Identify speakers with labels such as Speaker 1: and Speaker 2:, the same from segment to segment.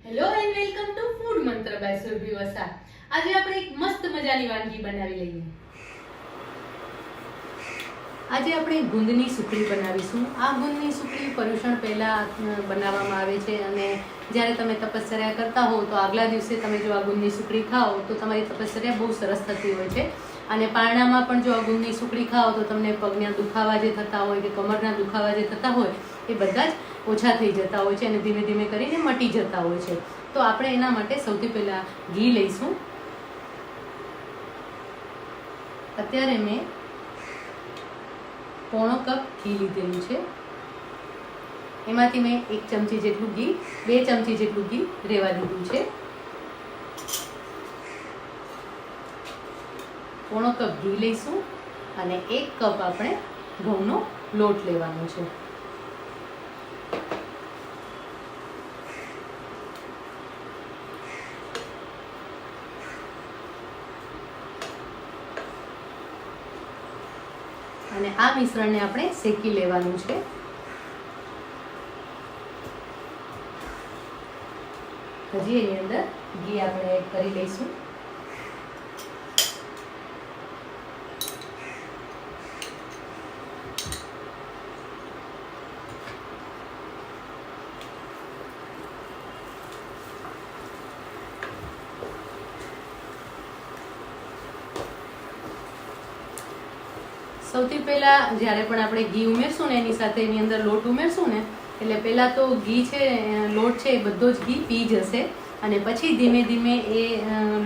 Speaker 1: Hello and welcome to food મંત્ર by Surabhi Vasa. આજે આપણે એક મસ્ત મજાની વાનગી બનાવી લઈએ. આજે આપણે ગુંદની સુખડી બનાવીશું. આ ગુંદની સુખડી પર્યુષણ પહેલા બનાવવામાં આવે છે અને જ્યારે તમે તપશ્ચર્યા કરતા હો તો આગલા દિવસે તમે જો આ ગુંદની સુખડી ખાઓ તો તમારી તપશ્ચર્યા બહુ સરસ થતી હોય છે. અને પારણામાં પણ જો આ ગુંદની સુખડી ખાઓ તો તમને પગના દુખાવા જે થતા હોય કે કમરના દુખાવા જે થતા હોય એ બધા જ ઓછા થઈ જતા હોય છે અને ધીમે ધીમે કરીને મટી જતા હોય છે. તો આપણે એના માટે સૌથી પહેલા ઘી લઈશું. અત્યારે મેં પોણો કપ ઘી લીધેલું છે. એમાંથી મેં 1 ચમચી જેટલું ઘી 2 ચમચી જેટલું ઘી રેવા દીધું છે. પોણો કપ ઘી લઈશું અને 1 કપ આપણે ઘઉંનો લોટ લેવાનો છે. અને આ મિશ્રણને આપણે શેકી લેવાનું છે. હજી એની અંદર ઘી આપણે એડ કરી લઈશું. સૌથી પહેલા જ્યારે પણ આપણે ઘી ઉમેરશું ને એની સાથે એની અંદર લોટ ઉમેરશું ને એટલે પહેલા તો ઘી છે લોટ છે એ બધો જ ઘી પી જશે અને પછી ધીમે ધીમે એ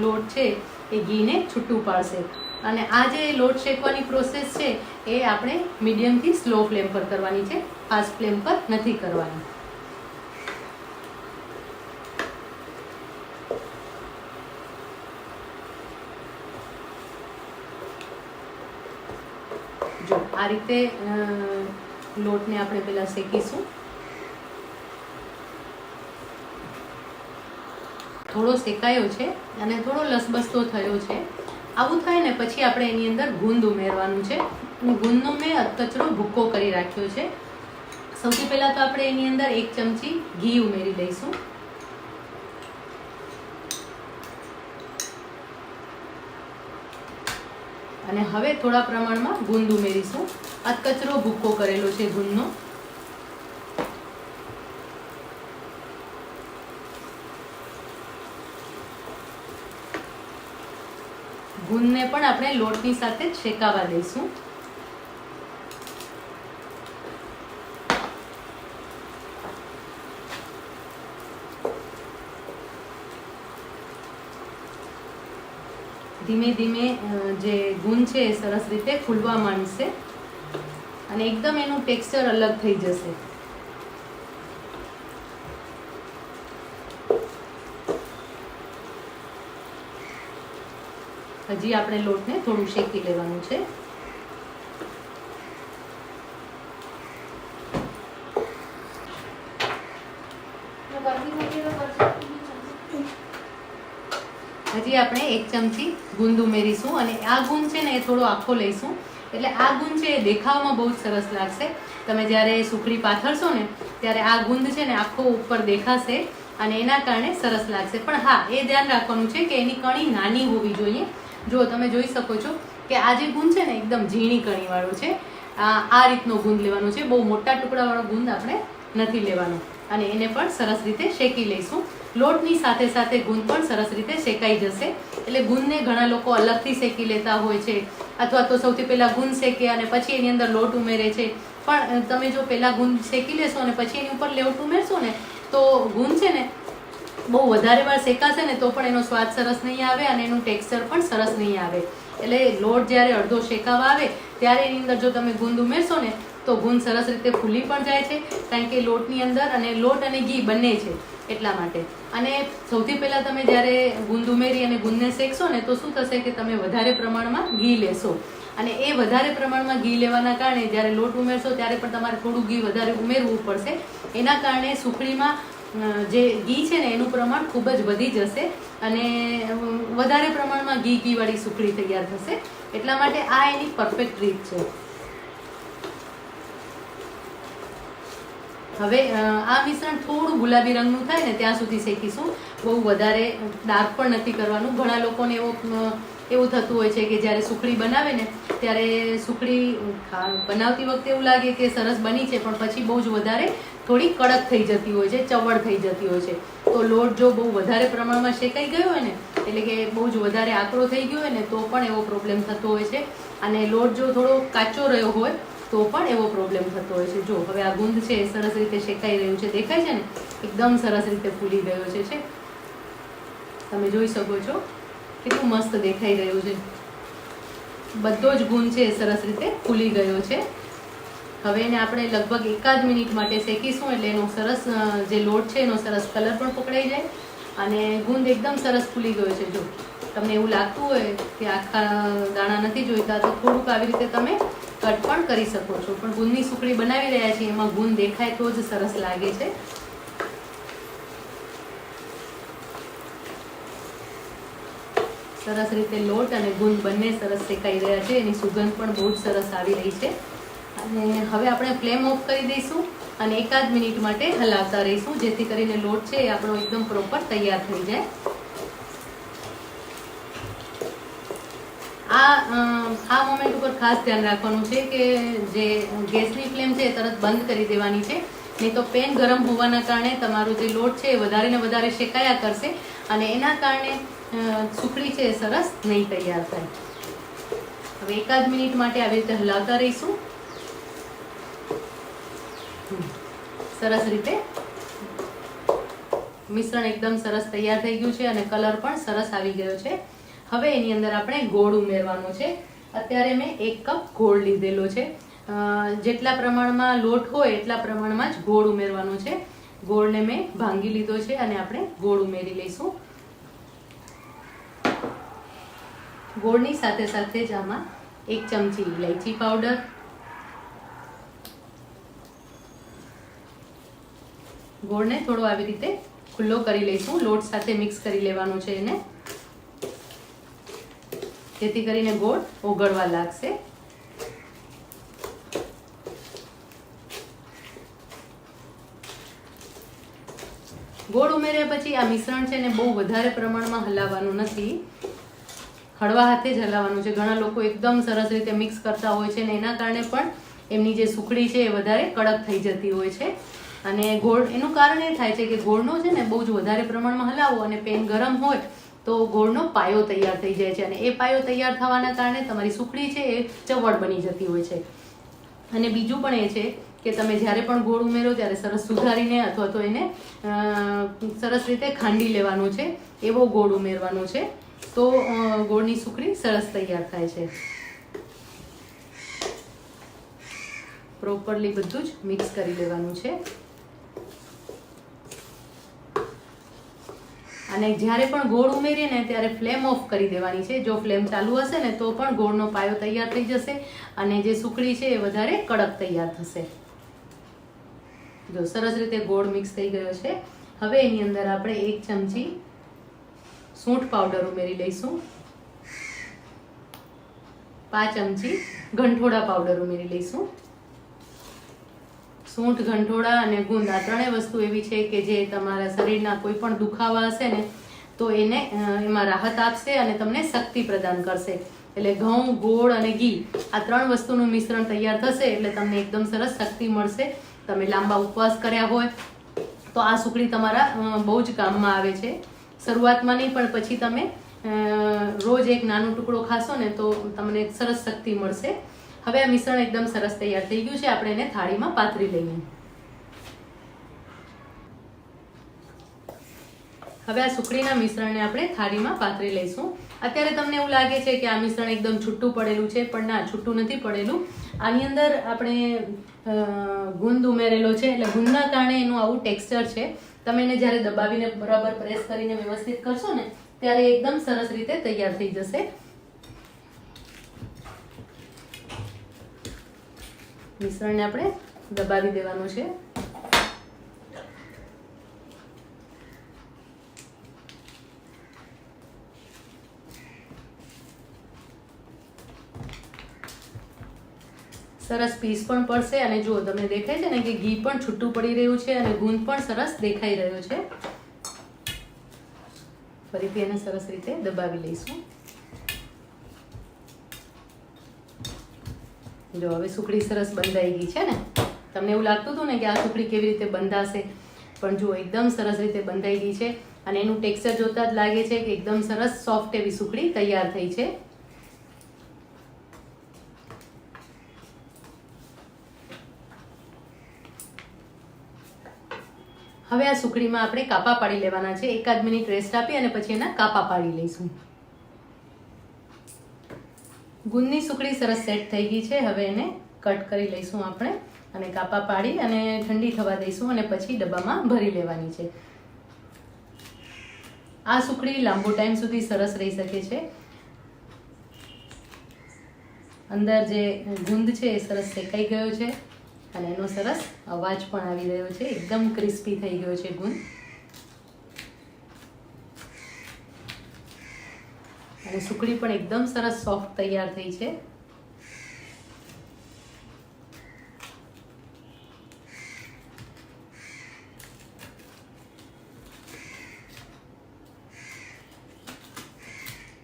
Speaker 1: લોટ છે એ ઘીને છૂટું પાડશે. અને આ જે લોટ શેકવાની પ્રોસેસ છે એ આપણે મીડિયમથી સ્લો ફ્લેમ પર કરવાની છે, ફાસ્ટ ફ્લેમ પર નથી કરવાની. જો આ રીતે લોટને આપણે પહેલા શેકીશું. થોડો શેકાયો છે અને થોડો લસબસતો થયો છે. આવું થાય ને પછી આપણે એની અંદર ગુંદ ઉમેરવાનું છે. ગુંદનો મેં અધકચરો ભૂકો કરી રાખ્યો છે. સૌથી પહેલા તો આપણે એની અંદર 1 ચમચી ઘી ઉમેરી લઈશું. અને હવે થોડા પ્રમાણમાં ગુંદ ઉમેરીશું. અધકચરો ભૂકો કરેલો છે ગુંદનો. ગુંદને પણ આપણે લોટની સાથે જ શેકાવા દઈશું. ધીમે ધીમે જે ગુંદ છે એ સરસ રીતે ફૂલવા માંડશે અને એકદમ એનું ટેક્સચર અલગ થઈ જશે. હજી આપણે લોટને થોડું શેકી લેવાનું છે. હજી આપણે 1 ચમચી ગુંદ ઉમેરીશું અને આ ગુંદ છે ને એ થોડો આખો લઈશું. એટલે આ ગુંદ છે એ દેખાવમાં બહુ જ સરસ લાગશે. તમે જ્યારે સુખડી પાથરશો ને ત્યારે આ ગુંદ છે ને આખો ઉપર દેખાશે અને એના કારણે સરસ લાગશે. પણ હા, એ ધ્યાન રાખવાનું છે કે એની કણી નાની હોવી જોઈએ. જો તમે જોઈ શકો છો કે આ જે ગુંદ છે ને એકદમ ઝીણી કણીવાળો છે. આ રીતનો ગુંદ લેવાનો છે. બહુ મોટા ટુકડાવાળો ગુંદ આપણે નથી લેવાનો. અને એને પણ સરસ રીતે શેકી લઈશું. લોટની સાથે સાથે ગુંદ પણ સરસ રીતે શેકાઈ જશે. એટલે ગુંદને ઘણા લોકો અલગથી શેકી લેતા હોય છે અથવા તો સૌથી પહેલાં ગુંદ શેકે અને પછી એની અંદર લોટ ઉમેરે છે. પણ તમે જો પહેલાં ગુંદ શેકી લેશો અને પછી એની ઉપર લોટ ઉમેરશો ને તો ગુંદ છે ને બહુ વધારે વાર શેકાશે ને તો પણ એનો સ્વાદ સરસ નહીં આવે અને એનું ટેક્સચર પણ સરસ નહીં આવે. એટલે લોટ જ્યારે અડધો શેકાવા આવે ત્યારે એની અંદર જો તમે ગુંદ ઉમેરશો ને તો ગુંદ સરસ રીતે ફૂલી પણ જાય છે, કારણ કે લોટની અંદર અને લોટ અને ઘી બંને છે એટલા માટે. અને સૌથી પહેલાં તમે જ્યારે ગુંદ ઉમેરી અને ગુંદને શેકશો ને તો શું થશે કે તમે વધારે પ્રમાણમાં ઘી લેશો અને એ વધારે પ્રમાણમાં ઘી લેવાના કારણે જ્યારે લોટ ઉમેરશો ત્યારે પણ તમારે થોડું ઘી વધારે ઉમેરવું પડશે. એના કારણે સુખડીમાં જે ઘી છે ને એનું પ્રમાણ ખૂબ જ વધી જશે અને વધારે પ્રમાણમાં ઘીવાળી સુખડી તૈયાર થશે. એટલા માટે આ એની પરફેક્ટ રીત છે. હવે આ મિશ્રણ થોડું ગુલાબી રંગનું થાય ને ત્યાં સુધી શેકીશું. બહુ વધારે ડાર્ક પણ નથી કરવાનું. ઘણા લોકોને એવું થતું હોય છે કે જ્યારે સુખડી બનાવે ને ત્યારે સુખડી બનાવતી વખતે એવું લાગે કે સરસ બની છે, પણ પછી બહુ જ વધારે થોડી કડક થઈ જતી હોય છે, ચવડ થઈ જતી હોય છે. તો લોટ જો બહુ વધારે પ્રમાણમાં શેકાઈ ગયો હોય ને, એટલે કે બહુ જ વધારે આકરો થઈ ગયો હોય ને, તો પણ એવો પ્રોબ્લેમ થતો હોય છે. અને લોટ જો થોડો કાચો રહ્યો હોય તો પણ એવો પ્રોબ્લેમ થતો હોય છે. જો હવે આ ગુંદ છે એ સરસ રીતે શેકાઈ રહ્યું છે, દેખાય છે ને, એકદમ સરસ રીતે ફૂલી ગયો છે. તમે જોઈ શકો છો કેટલું મસ્ત દેખાઈ રહ્યું છે. બધો જ ગુંદ છે એ સરસ રીતે ફૂલી ગયો છે. હવે એને આપણે લગભગ 1 મિનિટ માટે શેકીશું, એટલે એનો સરસ જે લોટ છે એનો સરસ કલર પણ પકડાઈ જાય અને ગુંદ એકદમ સરસ ફૂલી ગયો છે. જો તમને એવું લાગતું હોય કે આખા દાણા નથી જોઈતા તો થોડુંક આવી રીતે તમે કટ પણ કરી શકો છો, પણ ગુંદની સુખડી બનાવી રહ્યા છીએ એમાં ગુંદ દેખાય તો જ સરસ લાગે છે. સરસ રીતે લોટ અને ગુંદ બંને સરસ શેકાઈ રહ્યા છે. એની સુગંધ પણ બહુ જ સરસ આવી રહી છે. અને હવે આપણે ફ્લેમ ઓફ કરી દઈશું અને 1 મિનિટ માટે હલાવતા રહીશું, જેથી કરીને લોટ છે એ આપણો એકદમ પ્રોપર તૈયાર થઈ જાય. આ મોમેન્ટ ઉપર ખાસ ધ્યાન રાખવાનું છે કે જે ગેસની ફ્લેમ છે એ તરત બંધ કરી દેવાની છે, નહીં તો પેન ગરમ હોવાના કારણે તમારો જે લોટ છે એ વધારે ને વધારે શેકાયા કરશે અને એના કારણે સુખડી છે એ સરસ નહીં તૈયાર થાય. હવે 1 મિનિટ માટે આવી રીતે હલાવતા રહીશું. સરસ રીતે મિશ્રણ એકદમ સરસ તૈયાર થઈ ગયું છે અને કલર પણ સરસ આવી ગયો છે. હવે એની અંદર આપણે ગોળ ઉમેરવાનો છે. અત્યારે મેં 1 કપ ગોળ લીધેલો છે. જેટલા પ્રમાણમાં લોટ હોય એટલા પ્રમાણમાં જ ગોળ ઉમેરવાનો છે. ગોળને મેં ભાંગી લીધો છે અને આપણે ગોળ ઉમેરી લઈશું. ગોળની સાથે સાથે જ આમાં 1 ચમચી ઇલાયચી પાવડર, ગોળને થોડો આવી રીતે ખુલ્લો કરી લઈશું. લોટ સાથે મિક્સ કરી લેવાનું છે એને, જેથી કરીને ગોળ ઓગળવા લાગશે. ગોળ ઉમેર્યા પછી આ મિશ્રણ છે ને બહુ વધારે પ્રમાણમાં હલાવવાનું નથી, હળવા હાથે જ હલાવવાનું છે. ઘણા લોકો એકદમ સરસ રીતે મિક્સ કરતા હોય છે ને એના કારણે પણ એમની જે સુખડી છે એ વધારે કડક થઈ જતી હોય છે. અને ગોળ એનું કારણ એ થાય છે કે ગોળનો છે ને બહુ જ વધારે પ્રમાણમાં હલાવો અને પેન ગરમ હોય તો ગોળનો પાયો તૈયાર થઈ જાય છે અને એ પાયો તૈયાર થવાના કારણે તમારી સુખડી છે એ ચવડ બની જતી હોય છે. અને બીજું પણ એ છે કે તમે જ્યારે પણ ગોળ ઉમેરો ત્યારે સરસ સુધારીને અથવા તો એને સરસ રીતે ખાંડી લેવાનું છે, એવો ગોળ ઉમેરવાનો છે, તો ગોળની સુખડી સરસ તૈયાર થાય છે. પ્રોપરલી બધું જ મિક્સ કરી લેવાનું છે. અને જ્યારે પણ ગોળ ઉમેરીએ ને ત્યારે ફ્લેમ ઓફ કરી દેવાની છે. જો ફ્લેમ ચાલુ હશે ને તો પણ ગોળનો પાયો તૈયાર થઈ જશે અને જે સુખડી છે એ વધારે કડક તૈયાર થશે. જો સરસ રીતે ગોળ મિક્સ થઈ ગયો છે. હવે એની અંદર આપણે 1 ચમચી સૂંઠ પાવડર ઉમેરી લઈશું, 5 ચમચી ગંઠોડા પાવડર ઉમેરી લઈશું. સૂંઠ, ગંઠોડા અને ગુંદ આ ત્રણેય વસ્તુ એવી છે કે જે તમારા શરીરના કોઈ પણ દુખાવા હશે ને તો એને એમાં રાહત આપશે અને તમને શક્તિ પ્રદાન કરશે. એટલે ઘઉં, ગોળ અને ઘી આ 3 વસ્તુનું મિશ્રણ તૈયાર થશે એટલે તમને એકદમ સરસ શક્તિ મળશે. તમે લાંબા ઉપવાસ કર્યા હોય તો આ સુખડી તમારા બહુ જ કામમાં આવે છે. શરૂઆતમાં નહીં પણ પછી તમે રોજ એક નાનો ટુકડો ખાશો ને તો તમને સરસ શક્તિ મળશે. હવે આ મિશ્રણ એકદમ સરસ તૈયાર થઈ ગયું છે. આપણે એને થાળીમાં પાથરી લઈએ. હવે આ સુખડીના મિશ્રણને આપણે થાળીમાં પાથરી લઈશું. અત્યારે તમને એવું લાગે છે કે આ મિશ્રણ એકદમ છૂટું પડેલું છે, પણ ના, છૂટું નથી પડેલું. આની અંદર આપણે ગુંદ ઉમેરેલો છે એટલે ગુંદના કારણે એનું આવું ટેક્સચર છે. તમે એને જ્યારે દબાવીને બરાબર પ્રેસ કરીને વ્યવસ્થિત કરશો ને ત્યારે એકદમ સરસ રીતે તૈયાર થઈ જશે. મિશ્રણને આપણે દબાવી દેવાનું છે. સરસ પીસ પણ પડશે અને જુઓ તમને દેખાય છે ને કે ઘી પણ છૂટું પડી રહ્યું છે અને ગુંદ પણ સરસ દેખાઈ રહ્યો છે. ફરીથી એને સરસ રીતે દબાવી લઈશું. જો હવે સુખડી સરસ બંધાઈ ગઈ છે ને. તમને એવું લાગતું હતું ને કે આ સુખડી કેવી રીતે બંધાશે, પણ જુઓ એકદમ સરસ રીતે બંધાઈ ગઈ છે અને એનું ટેક્સચર જોતા જ લાગે છે કે એકદમ સરસ સોફ્ટ એવી સુખડી તૈયાર થઈ છે. હવે આ સુખડીમાં આપણે કાપા પાડી લેવાના છે. 1 મિનિટ રેસ્ટ આપી અને પછી એના કાપા પાડી લઈશું. ગુંદની સુખડી સરસ સેટ થઈ ગઈ છે. હવે એને કટ કરી લઈશું આપણે અને કાપા પાડી અને ઠંડી થવા દઈશું અને પછી ડબ્બામાં ભરી લેવાની છે. આ સુખડી લાંબો ટાઈમ સુધી સરસ રહી શકે છે. અંદર જે ગુંદ છે એ સરસ શેકાઈ ગયો છે અને એનો સરસ અવાજ પણ આવી રહ્યો છે. એકદમ ક્રિસ્પી થઈ ગયો છે ગુંદ અને સુખડી પણ એકદમ સરસ સોફ્ટ તૈયાર થઈ છે.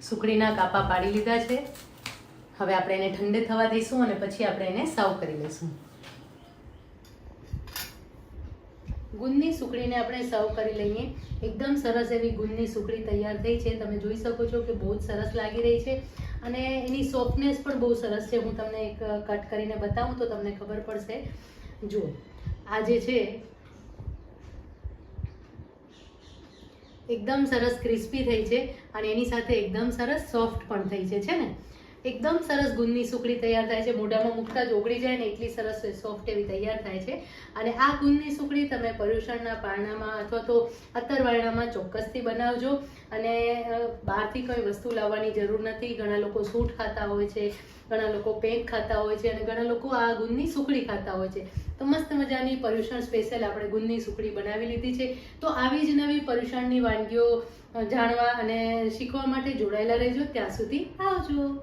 Speaker 1: સુખડીના કાપા પાડી લીધા છે. હવે આપણે એને ઠંડે થવા દઈશું અને પછી આપણે એને સર્વ કરી લઈશું. ગુંદની સુખડીને આપણે સર્વ કરી લઈએ. એકદમ સરસ એવી ગુંદની સુખડી તૈયાર થઈ છે. તમે જોઈ શકો છો કે બહુ જ સરસ લાગી રહી છે અને એની સોફ્ટનેસ પણ બહુ સરસ છે. હું તમને એક કટ કરીને બતાવું તો તમને ખબર પડશે. જુઓ આ જે છે એકદમ સરસ ક્રિસ્પી થઈ છે અને એની સાથે એકદમ સરસ સોફ્ટ પણ થઈ છે ને. એકદમ સરસ ગુંદની સુખડી તૈયાર થાય છે. મોઢામાં મૂકતા જ ઓગળી જાય ને એટલી સરસ સોફ્ટ એવી તૈયાર થાય છે. અને આ ગુંદની સુખડી તમે પર્યુષણના પારણામાં અથવા તો અત્તરવારણામાં ચોક્કસથી બનાવજો. અને બહારથી કોઈ વસ્તુ લાવવાની જરૂર નથી. ઘણા લોકો સૂટ ખાતા હોય છે, ઘણા લોકો પેક ખાતા હોય છે અને ઘણા લોકો આ ગુંદની સુખડી ખાતા હોય છે. તો મસ્ત મજાની પર્યુષણ સ્પેશિયલ આપણે ગુંદની સુખડી બનાવી લીધી છે. તો આવી જ નવી પર્યુષણની વાનગીઓ જાણવા અને શીખવા માટે જોડાયેલા રહેજો. ત્યાં સુધી આવજો.